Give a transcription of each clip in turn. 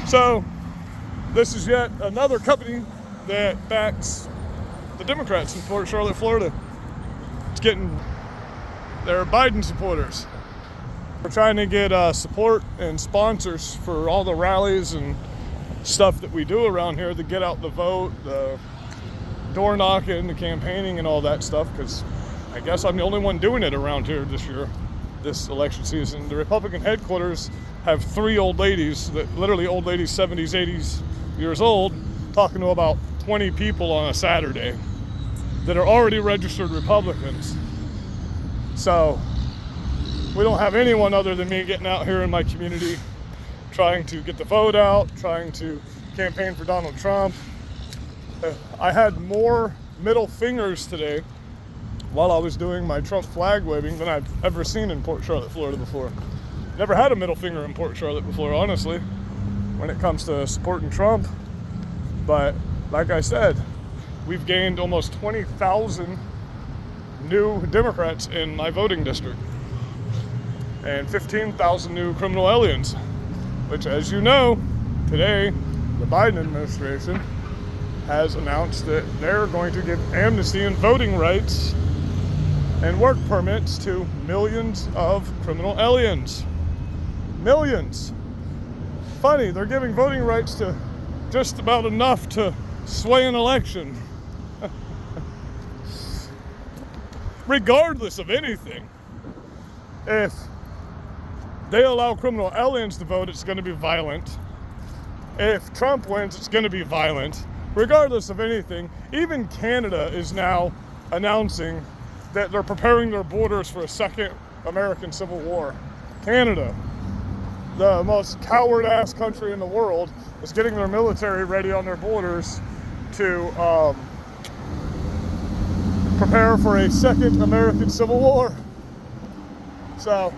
So this is yet another company that backs the Democrats in Port Charlotte, Florida. They're Biden supporters. We're trying to get support and sponsors for all the rallies and stuff that we do around here to get out the vote, the door knocking, the campaigning, and all that stuff, because I guess I'm the only one doing it around here this election season. The Republican headquarters have three old ladies, literally old ladies, 70s, 80s years old, talking to about 20 people on a Saturday that are already registered Republicans. So we don't have anyone other than me getting out here in my community, trying to get the vote out, trying to campaign for Donald Trump. I had more middle fingers today while I was doing my Trump flag waving than I've ever seen in Port Charlotte, Florida before. Never had a middle finger in Port Charlotte before, honestly, when it comes to supporting Trump. But like I said, we've gained almost 20,000 new Democrats in my voting district and 15,000 new criminal aliens, which, as you know, today the Biden administration has announced that they're going to give amnesty and voting rights and work permits to millions of criminal aliens. Millions. Funny, they're giving voting rights to just about enough to sway an election. Regardless of anything, if they allow criminal aliens to vote, it's going to be violent. If Trump wins, it's going to be violent. Regardless of anything, even Canada is now announcing that they're preparing their borders for a second American Civil War. Canada, the most coward-ass country in the world, is getting their military ready on their borders to prepare for a second American Civil War. So,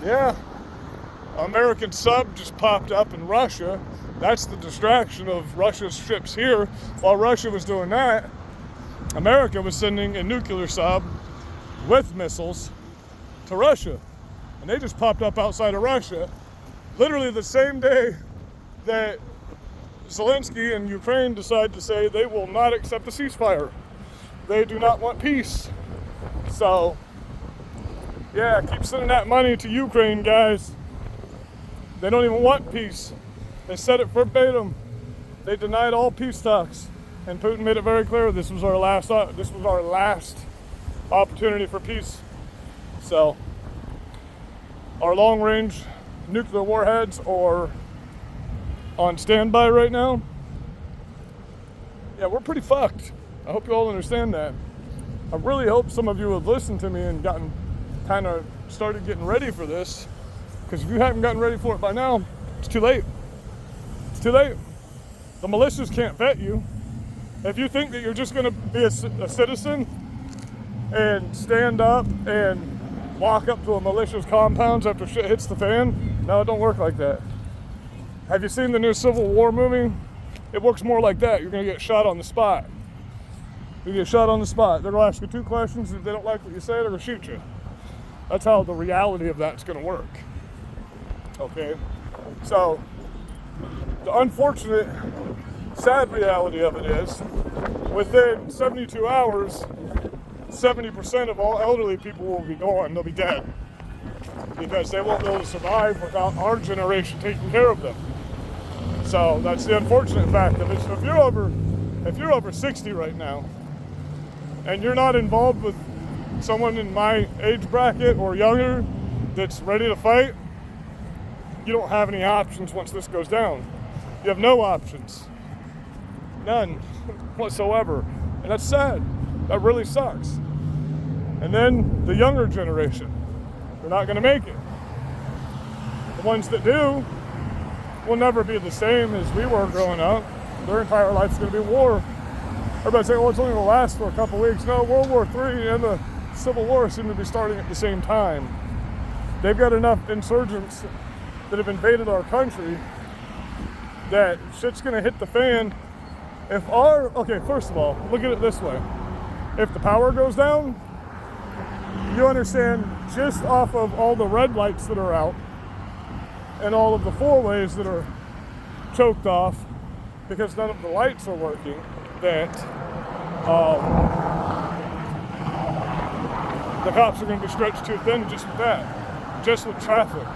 yeah, American sub just popped up in Russia. That's the distraction of Russia's ships here. While Russia was doing that, America was sending a nuclear sub with missiles to Russia. And they just popped up outside of Russia, literally the same day that Zelensky and Ukraine decided to say they will not accept a ceasefire. They do not want peace. So, yeah, keep sending that money to Ukraine, guys. They don't even want peace. They said it verbatim. They denied all peace talks, and Putin made it very clear this was our last opportunity for peace. So, our long-range nuclear warheads are on standby right now. Yeah, we're pretty fucked. I hope you all understand that. I really hope some of you have listened to me and started getting ready for this, because if you haven't gotten ready for it by now, it's too late. It's too late. The militias can't vet you. If you think that you're just going to be a citizen and stand up and walk up to a militia's compounds after shit hits the fan, no, it don't work like that. Have you seen the new Civil War movie? It works more like that. You're going to get shot on the spot. You get shot on the spot. They're going to ask you 2 questions. If they don't like what you say, they're going to shoot you. That's how the reality of that's going to work. Okay? So, the unfortunate, sad reality of it is, within 72 hours, 70% of all elderly people will be gone. They'll be dead. Because they won't be able to survive without our generation taking care of them. So that's the unfortunate fact of it. So if you're over 60 right now, and you're not involved with someone in my age bracket or younger that's ready to fight, you don't have any options once this goes down. You have no options. None whatsoever. And that's sad. That really sucks. And then the younger generation, they're not going to make it. The ones that do will never be the same as we were growing up. Their entire life's going to be war. Everybody say, well, it's only going to last for a couple weeks. No, World War III and the Civil War seem to be starting at the same time. They've got enough insurgents that have invaded our country that shit's going to hit the fan. Okay, first of all, look at it this way. If the power goes down, you understand, just off of all the red lights that are out and all of the four-ways that are choked off because none of the lights are working, that the cops are going to be stretched too thin just with that, just with traffic.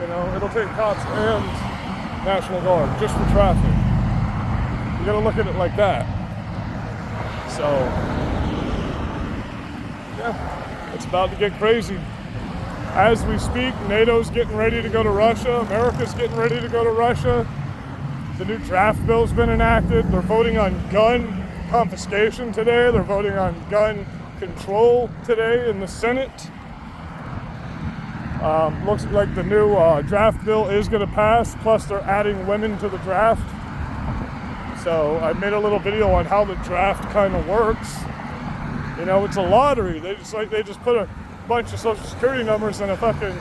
You know, it'll take cops and National Guard just for traffic. You got to look at it like that. So, yeah, it's about to get crazy. As we speak, NATO's getting ready to go to Russia. America's getting ready to go to Russia. The new draft bill's been enacted. They're voting on gun confiscation today. They're voting on gun control today in the Senate. Looks like the new draft bill is going to pass. Plus, they're adding women to the draft. So I made a little video on how the draft kind of works. You know, it's a lottery. They just put a bunch of social security numbers in a fucking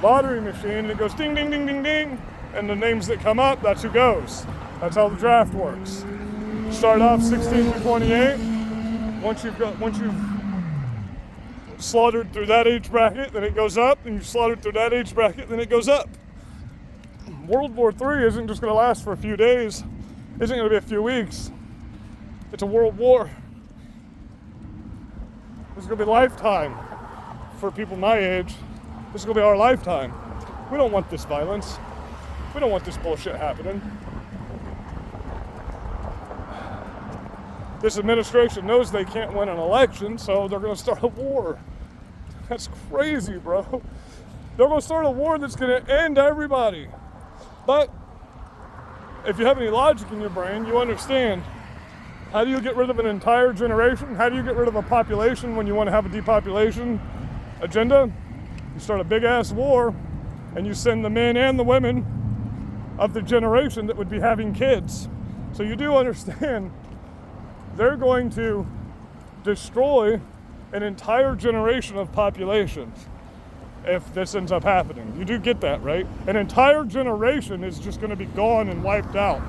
lottery machine, and it goes ding, ding, ding, ding, ding, and the names that come up, that's who goes. That's how the draft works. Start off 16 to 28. Once you've slaughtered through that age bracket, then it goes up, and you've slaughtered through that age bracket, then it goes up. World War III isn't just going to last for a few days. Isn't going to be a few weeks. It's a world war. This is going to be a lifetime. For people my age, this is going to be our lifetime. We don't want this violence. We don't want this bullshit happening. This administration knows they can't win an election, so they're going to start a war. That's crazy, bro. They're going to start a war that's going to end everybody. But if you have any logic in your brain, you understand. How do you get rid of an entire generation? How do you get rid of a population when you want to have a depopulation agenda? You start a big ass war, and you send the men and the women of the generation that would be having kids. So you do understand they're going to destroy an entire generation of population if this ends up happening. You do get that, right? An entire generation is just going to be gone and wiped out.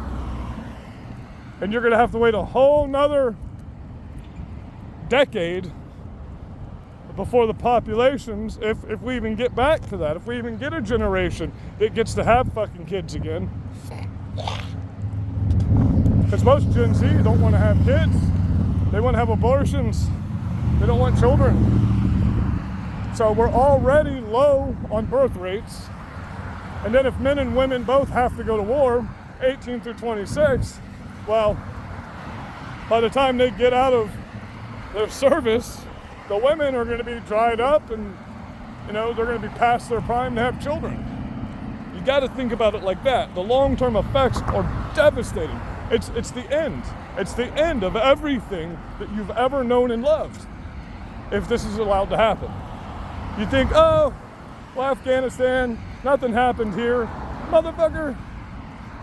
And you're going to have to wait a whole nother decade before the populations, if we even get back to that, if we even get a generation that gets to have fucking kids again. Because most Gen Z don't want to have kids. They want to have abortions. They don't want children. So we're already low on birth rates. And then if men and women both have to go to war, 18 through 26, well, by the time they get out of their service, the women are going to be dried up and, you know, they're going to be past their prime to have children. You got to think about it like that. The long-term effects are devastating. It's the end. It's the end of everything that you've ever known and loved if this is allowed to happen. You think, oh, well, Afghanistan, nothing happened here. Motherfucker,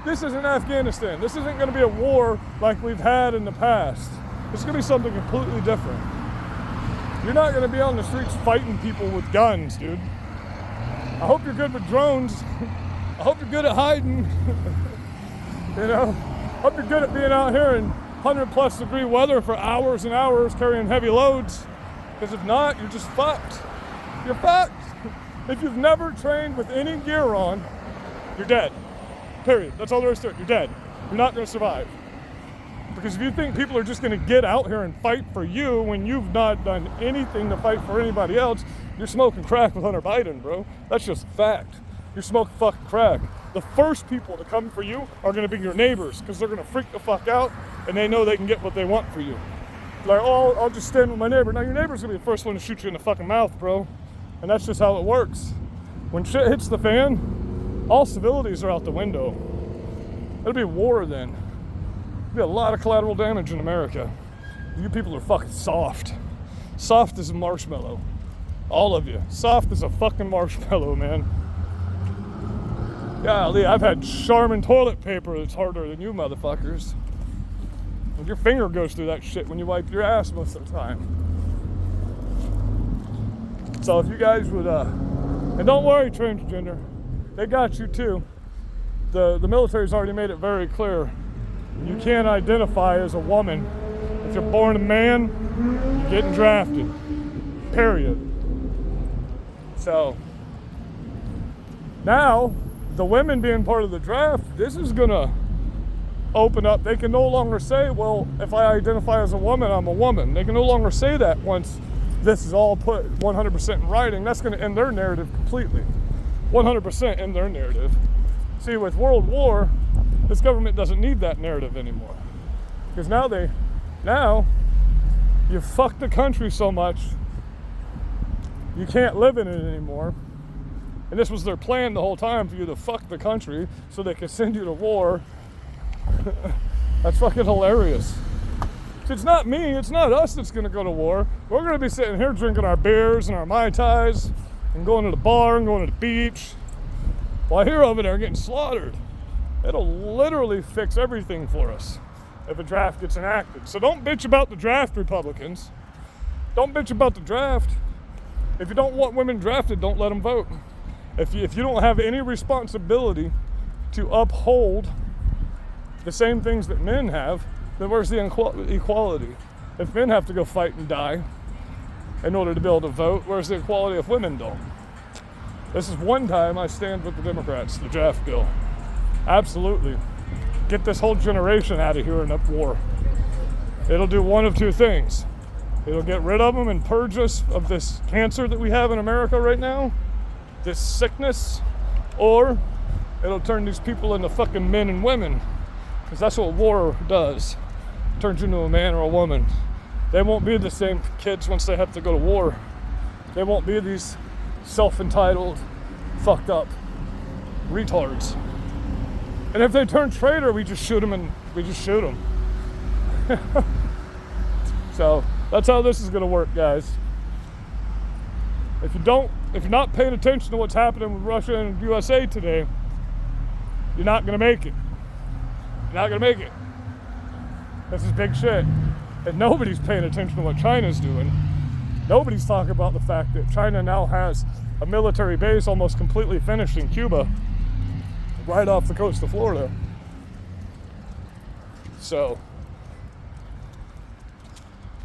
this isn't Afghanistan. This isn't going to be a war like we've had in the past. It's going to be something completely different. You're not going to be on the streets fighting people with guns, dude. I hope you're good with drones. I hope you're good at hiding. You know, I hope you're good at being out here in 100+ degree weather for hours and hours carrying heavy loads. Because if not, you're just fucked. You're fucked. If you've never trained with any gear on, you're dead. Period. That's all there is to it. You're dead. You're not going to survive. Because if you think people are just going to get out here and fight for you when you've not done anything to fight for anybody else, you're smoking crack with Hunter Biden, bro. That's just fact. You're smoking fucking crack. The first people to come for you are going to be your neighbors because they're going to freak the fuck out and they know they can get what they want for you. Like, oh, I'll just stand with my neighbor. Now your neighbor's going to be the first one to shoot you in the fucking mouth, bro. And that's just how it works. When shit hits the fan, all civilities are out the window. It'll be war then. There'll be a lot of collateral damage in America. You people are fucking soft. Soft as a marshmallow. All of you. Soft as a fucking marshmallow, man. Golly, I've had Charmin toilet paper that's harder than you motherfuckers. And your finger goes through that shit when you wipe your ass most of the time. So if you guys would, and don't worry, transgender, they got you too. The military's already made it very clear. You can't identify as a woman. If you're born a man, you're getting drafted. Period. So now the women being part of the draft, this is gonna open up. They can no longer say, well, if I identify as a woman, I'm a woman. They can no longer say that once this is all put 100% in writing. That's going to end their narrative completely. 100% end their narrative. See, with World War, this government doesn't need that narrative anymore. Because now you fuck the country so much, you can't live in it anymore. And this was their plan the whole time, for you to fuck the country so they could send you to war. That's fucking hilarious. It's not me, it's not us that's gonna go to war. We're gonna be sitting here drinking our beers and our Mai Tais and going to the bar and going to the beach while here over there getting slaughtered. It'll literally fix everything for us if a draft gets enacted. So don't bitch about the draft, Republicans. Don't bitch about the draft. If you don't want women drafted, don't let them vote. If you don't have any responsibility to uphold the same things that men have, then where's the equality? If men have to go fight and die in order to be able to vote, where's the equality if women don't? This is one time I stand with the Democrats, the draft bill. Absolutely. Get this whole generation out of here in a war. It'll do one of two things. It'll get rid of them and purge us of this cancer that we have in America right now, this sickness, or it'll turn these people into fucking men and women. Because that's what war does. It turns you into a man or a woman. They won't be the same kids once they have to go to war. They won't be these self-entitled, fucked up retards. And if they turn traitor, we just shoot them. So that's how this is gonna work, guys. If you're not paying attention to what's happening with Russia and USA today, you're not gonna make it. You're not gonna make it. This is big shit. And nobody's paying attention to what China's doing. Nobody's talking about the fact that China now has a military base almost completely finished in Cuba, right off the coast of Florida. So